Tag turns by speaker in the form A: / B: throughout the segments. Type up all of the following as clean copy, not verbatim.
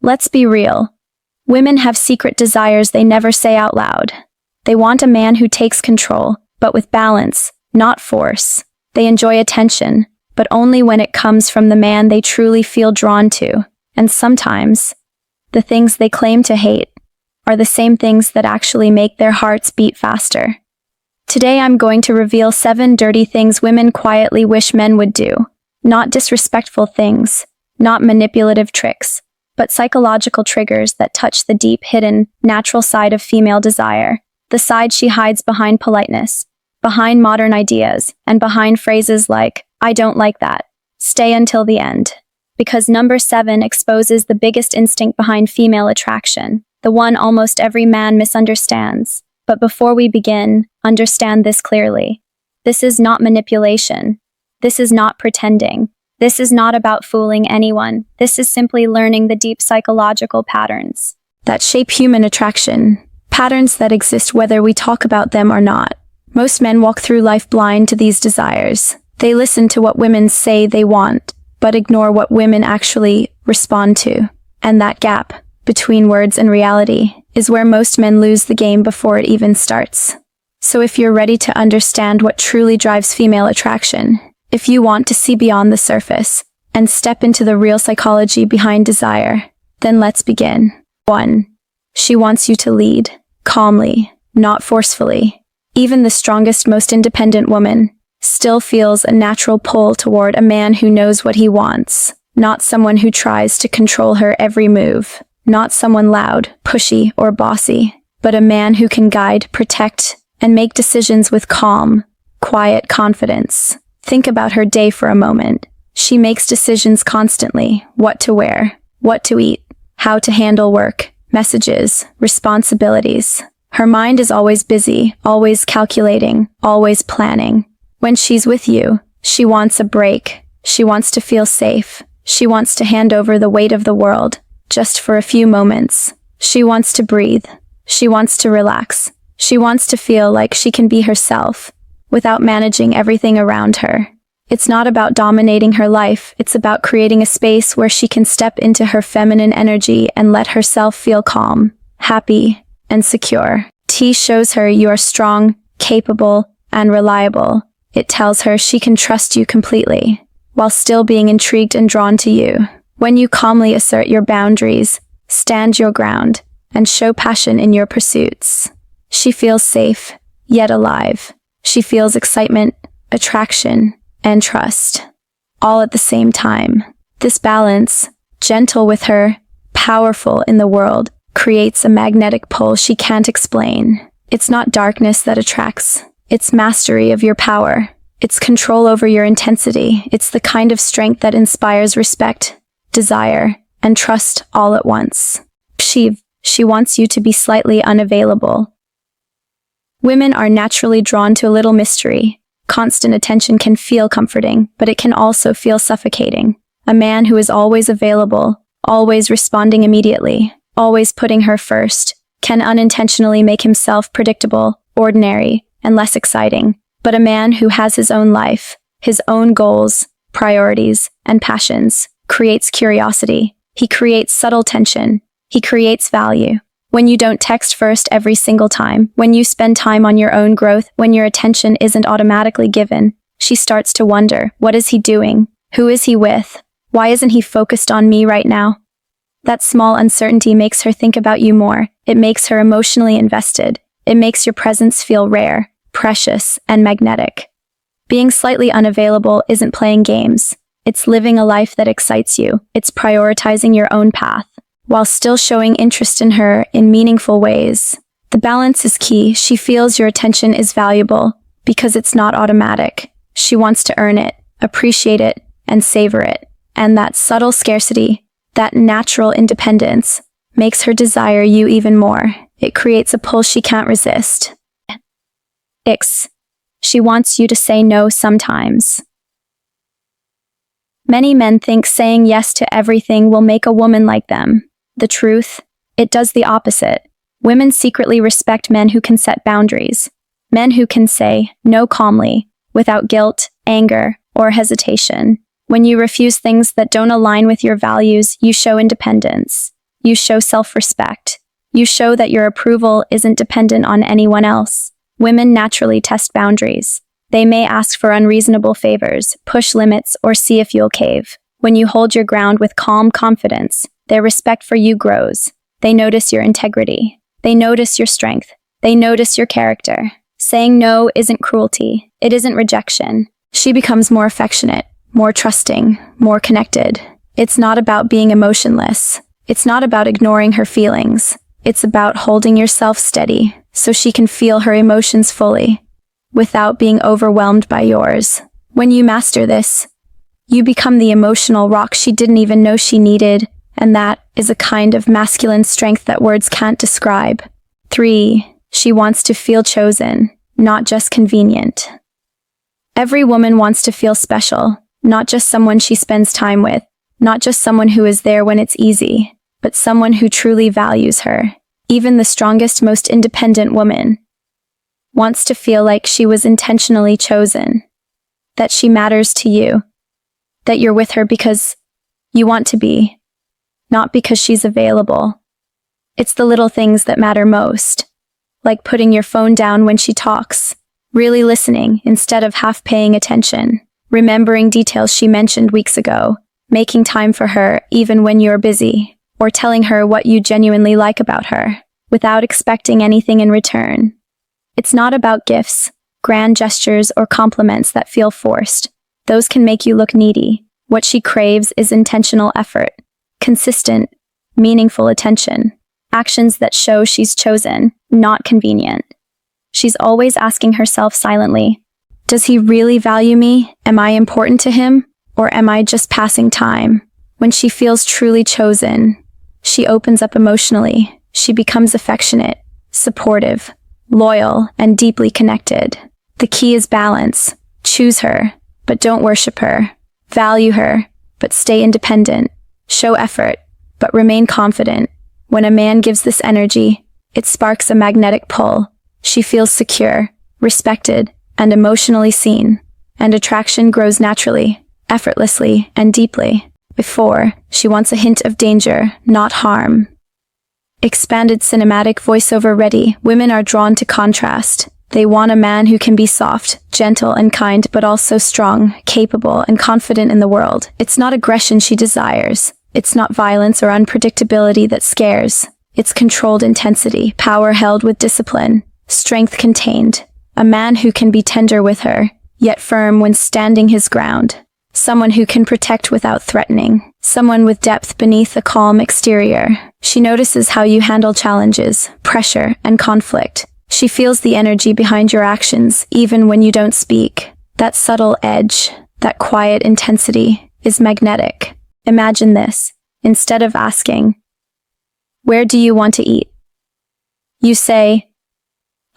A: Let's be real. Women have secret desires they never say out loud. They want a man who takes control, but with balance, not force. They enjoy attention, but only when it comes from the man they truly feel drawn to. And sometimes, the things they claim to hate are the same things that actually make their hearts beat faster. Today I'm going to reveal 7 dirty things women quietly wish men would do. Not disrespectful things, not manipulative tricks, but psychological triggers that touch the deep, hidden, natural side of female desire. The side she hides behind politeness, behind modern ideas, and behind phrases like, "I don't like that." Stay until the end. Because number 7 exposes the biggest instinct behind female attraction, the one almost every man misunderstands. But before we begin, understand this clearly. This is not manipulation. This is not pretending. This is not about fooling anyone. This is simply learning the deep psychological patterns that shape human attraction, patterns that exist whether we talk about them or not. Most men walk through life blind to these desires. They listen to what women say they want, but ignore what women actually respond to. And that gap between words and reality is where most men lose the game before it even starts. So if you're ready to understand what truly drives female attraction, if you want to see beyond the surface and step into the real psychology behind desire, then let's begin. 1. She wants you to lead, calmly, not forcefully. Even the strongest, most independent woman still feels a natural pull toward a man who knows what he wants, not someone who tries to control her every move, not someone loud, pushy, or bossy, but a man who can guide, protect, and make decisions with calm, quiet confidence. Think about her day for a moment. She makes decisions constantly: what to wear, what to eat, how to handle work, messages, responsibilities. Her mind is always busy, always calculating, always planning. When she's with you, she wants a break. She wants to feel safe. She wants to hand over the weight of the world, just for a few moments. She wants to breathe. She wants to relax. She wants to feel like she can be herself, without managing everything around her. It's not about dominating her life, it's about creating a space where she can step into her feminine energy and let herself feel calm, happy, and secure. T shows her you are strong, capable, and reliable. It tells her she can trust you completely, while still being intrigued and drawn to you. When you calmly assert your boundaries, stand your ground, and show passion in your pursuits, she feels safe, yet alive. She feels excitement, attraction, and trust, all at the same time. This balance, gentle with her, powerful in the world, creates a magnetic pull she can't explain. It's not darkness that attracts. It's mastery of your power. It's control over your intensity. It's the kind of strength that inspires respect, desire, and trust all at once. She wants you to be slightly unavailable. Women are naturally drawn to a little mystery. Constant attention can feel comforting, but it can also feel suffocating. A man who is always available, always responding immediately, always putting her first, can unintentionally make himself predictable, ordinary, and less exciting. But a man who has his own life, his own goals, priorities, and passions, creates curiosity. He creates subtle tension. He creates value. When you don't text first every single time, when you spend time on your own growth, when your attention isn't automatically given, she starts to wonder, what is he doing? Who is he with? Why isn't he focused on me right now? That small uncertainty makes her think about you more. It makes her emotionally invested. It makes your presence feel rare, precious, and magnetic. Being slightly unavailable isn't playing games. It's living a life that excites you. It's prioritizing your own path, while still showing interest in her in meaningful ways. The balance is key. She feels your attention is valuable because it's not automatic. She wants to earn it, appreciate it, and savor it. And that subtle scarcity, that natural independence, makes her desire you even more. It creates a pull she can't resist. X. She wants you to say no sometimes. Many men think saying yes to everything will make a woman like them. The truth? It does the opposite. Women secretly respect men who can set boundaries. Men who can say no calmly, without guilt, anger, or hesitation. When you refuse things that don't align with your values, you show independence. You show self-respect. You show that your approval isn't dependent on anyone else. Women naturally test boundaries. They may ask for unreasonable favors, push limits, or see if you'll cave. When you hold your ground with calm confidence, their respect for you grows. They notice your integrity. They notice your strength. They notice your character. Saying no isn't cruelty. It isn't rejection. She becomes more affectionate, more trusting, more connected. It's not about being emotionless. It's not about ignoring her feelings. It's about holding yourself steady so she can feel her emotions fully, without being overwhelmed by yours. When you master this, you become the emotional rock she didn't even know she needed, and that is a kind of masculine strength that words can't describe. 3. She wants to feel chosen, not just convenient. Every woman wants to feel special, not just someone she spends time with, not just someone who is there when it's easy, but someone who truly values her. Even the strongest, most independent woman wants to feel like she was intentionally chosen, that she matters to you, that you're with her because you want to be, not because she's available. It's the little things that matter most, like putting your phone down when she talks, really listening instead of half paying attention, remembering details she mentioned weeks ago, making time for her even when you're busy, or telling her what you genuinely like about her, without expecting anything in return. It's not about gifts, grand gestures, or compliments that feel forced. Those can make you look needy. What she craves is intentional effort, consistent, meaningful attention, actions that show she's chosen, not convenient. She's always asking herself silently, does he really value me? Am I important to him? Or am I just passing time? When she feels truly chosen, she opens up emotionally. She becomes affectionate, supportive, loyal, and deeply connected. The key is balance. Choose her, but don't worship her. Value her, but stay independent. Show effort, but remain confident. When a man gives this energy, it sparks a magnetic pull. She feels secure, respected, and emotionally seen, and attraction grows naturally, effortlessly, and deeply. Before, she wants a hint of danger, not harm. Expanded cinematic voiceover ready. Women are drawn to contrast. They want a man who can be soft, gentle, and kind, but also strong, capable, and confident in the world. It's not aggression she desires. It's not violence or unpredictability that scares. It's controlled intensity, power held with discipline, strength contained. A man who can be tender with her, yet firm when standing his ground. Someone who can protect without threatening. Someone with depth beneath a calm exterior. She notices how you handle challenges, pressure, and conflict. She feels the energy behind your actions, even when you don't speak. That subtle edge, that quiet intensity, is magnetic. Imagine this. Instead of asking, "Where do you want to eat?" you say,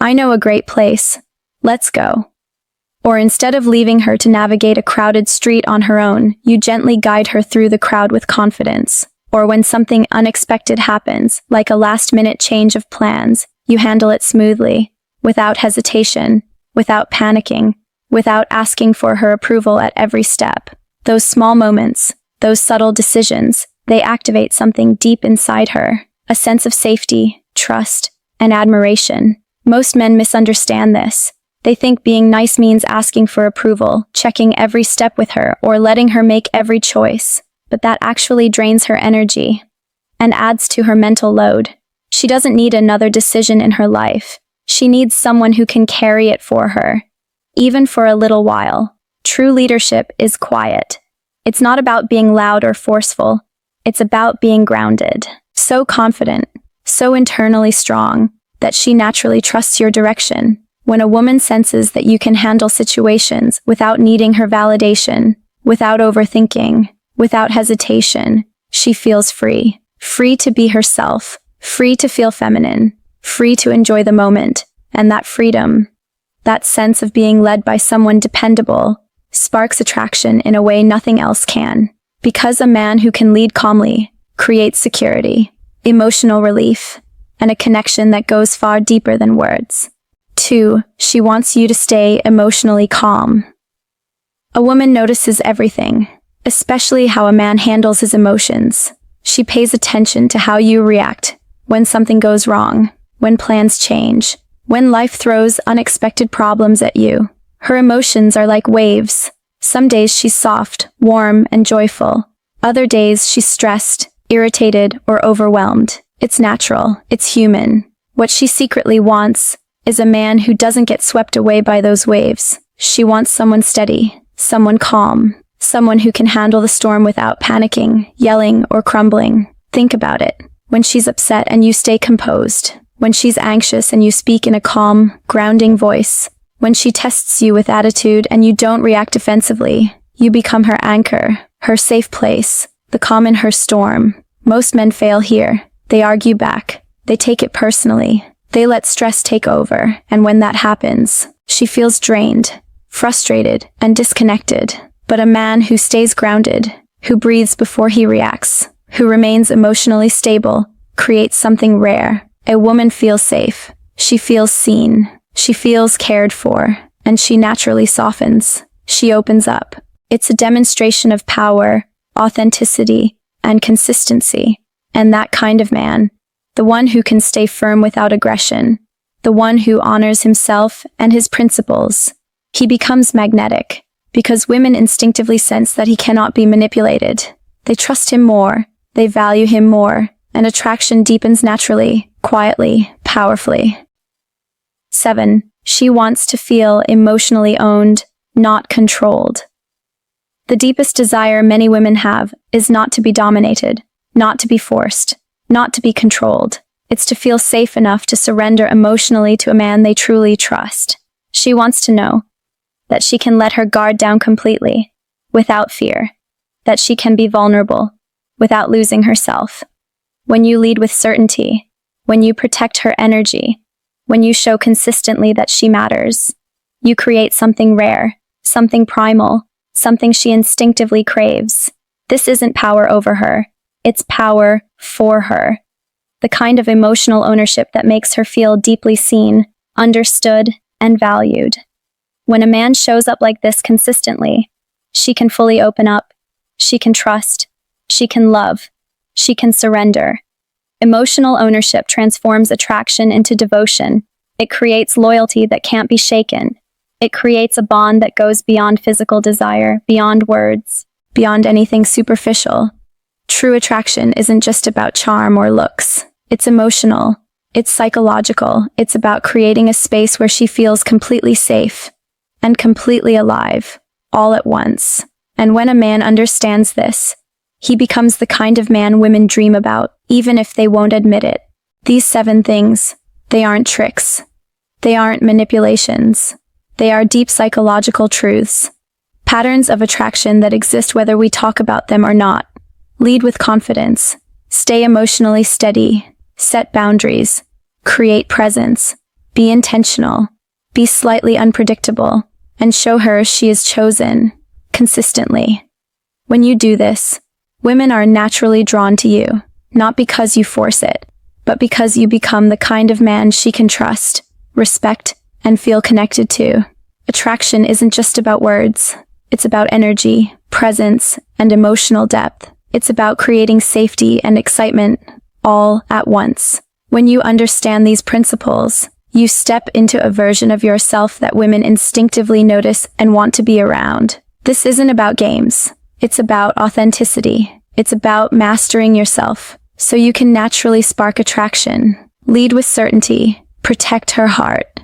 A: "I know a great place. Let's go." Or instead of leaving her to navigate a crowded street on her own, you gently guide her through the crowd with confidence. Or when something unexpected happens, like a last-minute change of plans, you handle it smoothly, without hesitation, without panicking, without asking for her approval at every step. Those small moments, those subtle decisions, they activate something deep inside her, a sense of safety, trust, and admiration. Most men misunderstand this. They think being nice means asking for approval, checking every step with her, or letting her make every choice. But that actually drains her energy and adds to her mental load. She doesn't need another decision in her life. She needs someone who can carry it for her, even for a little while. True leadership is quiet. It's not about being loud or forceful. It's about being grounded, so confident, so internally strong, that she naturally trusts your direction. When a woman senses that you can handle situations without needing her validation, without overthinking, without hesitation, she feels free. Free to be herself, free to feel feminine, free to enjoy the moment. And that freedom, that sense of being led by someone dependable, sparks attraction in a way nothing else can. Because a man who can lead calmly creates security, emotional relief, and a connection that goes far deeper than words. 2. She wants you to stay emotionally calm. A woman notices everything, especially how a man handles his emotions. She pays attention to how you react when something goes wrong, when plans change, when life throws unexpected problems at you. Her emotions are like waves. Some days she's soft, warm, and joyful. Other days she's stressed, irritated, or overwhelmed. It's natural. It's human. What she secretly wants is a man who doesn't get swept away by those waves. She wants someone steady, someone calm, someone who can handle the storm without panicking, yelling, or crumbling. Think about it. When she's upset and you stay composed. When she's anxious and you speak in a calm, grounding voice. When she tests you with attitude and you don't react defensively. You become her anchor, her safe place, the calm in her storm. Most men fail here. They argue back. They take it personally. They let stress take over, and when that happens, she feels drained, frustrated, and disconnected. But a man who stays grounded, who breathes before he reacts, who remains emotionally stable, creates something rare. A woman feels safe. She feels seen. She feels cared for, and she naturally softens. She opens up. It's a demonstration of power, authenticity, and consistency. And that kind of man, the one who can stay firm without aggression, the one who honors himself and his principles, he becomes magnetic, because women instinctively sense that he cannot be manipulated. They trust him more, they value him more, and attraction deepens naturally, quietly, powerfully. 7. She wants to feel emotionally owned, not controlled. The deepest desire many women have is not to be dominated, not to be forced, not to be controlled. It's to feel safe enough to surrender emotionally to a man they truly trust. She wants to know that she can let her guard down completely, without fear, that she can be vulnerable, without losing herself. When you lead with certainty, when you protect her energy, when you show consistently that she matters, you create something rare, something primal, something she instinctively craves. This isn't power over her. It's power for her. The kind of emotional ownership that makes her feel deeply seen, understood, and valued. When a man shows up like this consistently, she can fully open up. She can trust. She can love. She can surrender. Emotional ownership transforms attraction into devotion. It creates loyalty that can't be shaken. It creates a bond that goes beyond physical desire, beyond words, beyond anything superficial. True attraction isn't just about charm or looks. It's emotional. It's psychological. It's about creating a space where she feels completely safe and completely alive, all at once. And when a man understands this, he becomes the kind of man women dream about, even if they won't admit it. These 7 things, they aren't tricks. They aren't manipulations. They are deep psychological truths. Patterns of attraction that exist whether we talk about them or not. Lead with confidence. Stay emotionally steady. Set boundaries. Create presence. Be intentional. Be slightly unpredictable. And show her she is chosen. Consistently. When you do this, women are naturally drawn to you, not because you force it, but because you become the kind of man she can trust, respect, and feel connected to. Attraction isn't just about words. It's about energy, presence, and emotional depth. It's about creating safety and excitement all at once. When you understand these principles, you step into a version of yourself that women instinctively notice and want to be around. This isn't about games. It's about authenticity. It's about mastering yourself so you can naturally spark attraction. Lead with certainty. Protect her heart.